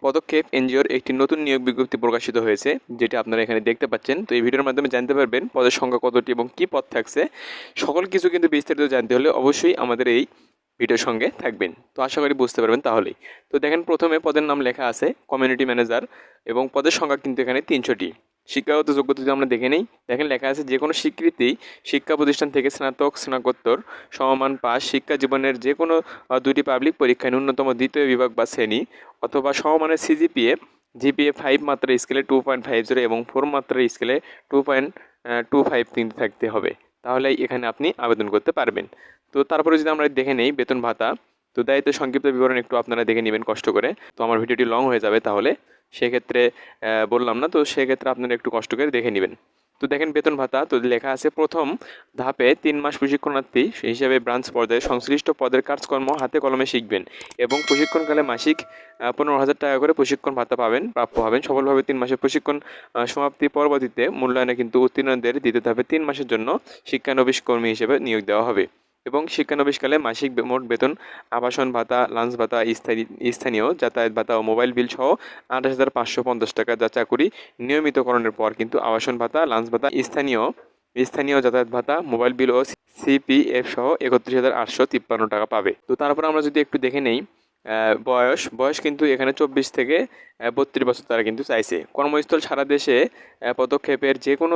পদক্ষেপ এনজিওর একটি নতুন নিয়োগ বিজ্ঞপ্তি প্রকাশিত হয়েছে, যেটি আপনারা এখানে দেখতে পাচ্ছেন। তো এই ভিডিওর মাধ্যমে জানতে পারবেন পদের সংখ্যা কতটি এবং কী পদ থাকছে। সকল কিছু কিন্তু বিস্তারিত জানতে হলে অবশ্যই আমাদের এই ভিডিওর সঙ্গে থাকবেন। তো আশা করি বুঝতে পারবেন তাহলেই। তো দেখেন, প্রথমে পদের নাম লেখা আছে কমিউনিটি ম্যানেজার এবং পদের সংখ্যা কিন্তু এখানে 300টি। শিক্ষাগত যোগ্যতা যদি আমরা দেখে নেই, দেখেন লেখা আছে যে কোনো স্বীকৃতি শিক্ষা প্রতিষ্ঠান থেকে স্নাতক স্নাতকোত্তর সমমান পাস শিক্ষা জীবনের যে কোনো দুটি পাবলিক পরীক্ষায় ন্যূনতম দ্বিতীয় বিভাগ বা শ্রেণী অথবা সমমানের জিপিএ 5 মাত্রার স্কেলে 2.50 এবং 4 মাত্রার স্কেলে 2.25 কিন্তু থাকতে হবে। তাহলে এখানে আপনি আবেদন করতে পারবেন। তো তারপরে যদি আমরা দেখে নেই বেতন ভাতা, তো দায়িত্ব সংক্ষিপ্ত বিবরণ একটু আপনারা দেখে নেবেন কষ্ট করে। তো আমার ভিডিওটি লং হয়ে যাবে, তাহলে সেক্ষেত্রে বললাম না, তো সেক্ষেত্রে আপনারা একটু কষ্ট করে দেখে নেবেন। তো দেখেন বেতন ভাতা, তো লেখা আছে প্রথম ধাপে 3 মাস প্রশিক্ষণার্থী হিসেবে ব্রাঞ্চ পর্যায়ে সংশ্লিষ্ট পদের কাজকর্ম হাতে কলমে শিখবেন এবং প্রশিক্ষণকালে মাসিক 15,000 টাকা করে প্রশিক্ষণ ভাতা প্রাপ্য হবেন। সফলভাবে 3 মাসের প্রশিক্ষণ সমাপ্তি পরবর্তীতে মূল্যায়নে কিন্তু উত্তীর্ণদের দ্বিতীয় ধাপে 3 মাসের জন্য শিক্ষানবিশ কর্মী হিসেবে নিয়োগ দেওয়া হবে এবং শিক্ষানবিশকালে মাসিক মোট বেতন, আবাসন ভাতা, লাঞ্চ ভাতা, স্থানীয় যাতায়াত ভাতা ও মোবাইল বিল সহ 28,550 টাকা, যা চাকুরি নিয়মিতকরণের পর কিন্তু আবাসন ভাতা, লাঞ্চ ভাতা, স্থানীয় যাতায়াত ভাতা, মোবাইল বিল ও সিপিএফ সহ 31,853 টাকা পাবে। তো তারপর আমরা যদি একটু দেখে নেই বয়স কিন্তু এখানে 24 থেকে 32 বছর তারা কিন্তু চাইছে। কর্মস্থল সারা দেশে পদক্ষেপের যে কোনো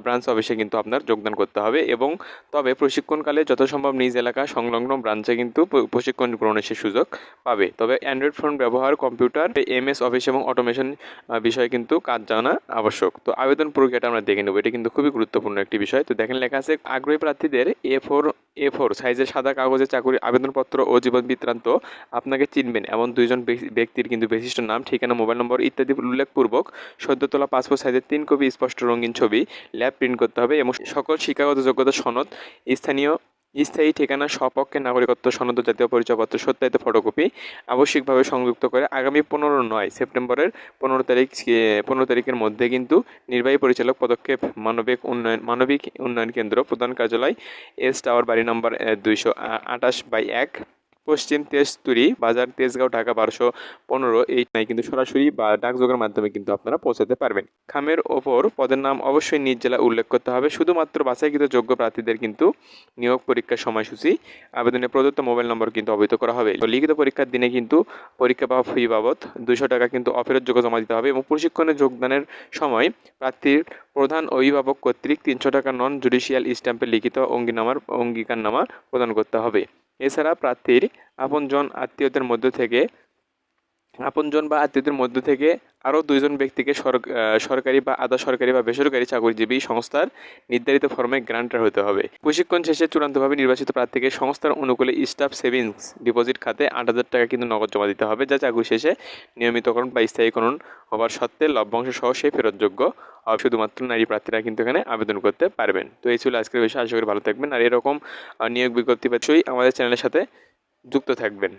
ব্রাঞ্চ অফিসে কিন্তু আপনার যোগদান করতে হবে এবং তবে প্রশিক্ষণকালে যথাসম্ভব নিজ এলাকা সংলগ্ন ব্রাঞ্চে কিন্তু প্রশিক্ষণ গ্রহণের সে সুযোগ পাবে। তবে অ্যান্ড্রয়েড ফোন ব্যবহার, কম্পিউটার, এমএস অফিস এবং অটোমেশন বিষয়ে কিন্তু কাজ জানা আবশ্যক। তো আবেদন প্রক্রিয়াটা আমরা দেখে নেব, এটা কিন্তু খুবই গুরুত্বপূর্ণ একটি বিষয়। তো দেখেন লেখা আছে আগ্রহী প্রার্থীদের A4 সাইজের সাদা কাগজে চাকরি আবেদনপত্র ও জীবন বৃত্তান্ত আপনাকে চিনবেন এবং 2জন ব্যক্তির কিন্তু বিশিষ্ট নাম, ঠিকানা, মোবাইল নম্বর ইত্যাদি উল্লেখপূর্বক সদ্য তোলা পাসপোর্ট সাইজের 3 কপি স্পষ্ট রঙিন ছবি ল্যাব প্রিন্ট করতে হবে এবং সকল শিক্ষাগত যোগ্যতা সনদ, স্থায়ী ঠিকানা, স্বপক্ষে নাগরিকত্ব সনদ, জাতীয় পরিচয়পত্র সত্যায়িত ফটোকপি আবশ্যিকভাবে সংযুক্ত করে আগামী 15 সেপ্টেম্বরের 15 তারিখের মধ্যে কিন্তু নির্বাহী পরিচালক পদক্ষেপ মানবিক উন্নয়ন কেন্দ্র প্রধান কার্যালয় এস টাওয়ার বাড়ি নম্বর 228/1 পশ্চিম তেজতুরি বাজার, তেজগাঁও, ঢাকা 1215 এই নাই কিন্তু সরাসরি বা ডাকযোগের মাধ্যমে কিন্তু আপনারা পৌঁছাতে পারবেন। খামের ওপর পদের নাম অবশ্যই নিজ জেলা উল্লেখ করতে হবে। শুধুমাত্র বাছাইকৃত যোগ্য প্রার্থীদের কিন্তু নিয়োগ পরীক্ষার সময়সূচি, আবেদনে প্রদত্ত মোবাইল নম্বর কিন্তু অবহিত করা হবে। লিখিত পরীক্ষার দিনে কিন্তু পরীক্ষা পাওয়া ফি বাবদ 200 টাকা কিন্তু অফেরতযোগ্য জমা দিতে হবে এবং প্রশিক্ষণে যোগদানের সময় প্রার্থীর প্রধান অভিভাবক কর্তৃক 300 টাকা নন জুডিশিয়াল স্ট্যাম্পে লিখিত অঙ্গীকারনামা প্রদান করতে হবে। এছাড়া প্রার্থীর আপনজন বা আত্মীয়দের মধ্য থেকে আরও 2জন ব্যক্তিকে সরকারি বা আধা সরকারি বা বেসরকারি চাকরিজীবী সংস্থার নির্ধারিত ফর্মে গ্রান্টার হতে হবে। প্রশিক্ষণ শেষে চূড়ান্তভাবে নির্বাচিত প্রার্থীকে সংস্থার অনুকূলে স্টাফ সেভিংস ডিপোজিট খাতে 8,000 টাকা কিন্তু নগদ জমা দিতে হবে, যা চাকরি শেষে নিয়মিতকরণ বা স্থায়ীকরণ হওয়ার সত্ত্বে লভ্যাংশ সহ সেই ফেরতযোগ্য। শুধুমাত্র নারী প্রার্থীরা কিন্তু এখানে আবেদন করতে পারবেন। তো এই ছিল আজকের বিষয়। আশা করি ভালো থাকবেন আর এরকম নিয়োগ বিজ্ঞপ্তি পাচ্ছই আমাদের চ্যানেলের সাথে যুক্ত থাকবেন।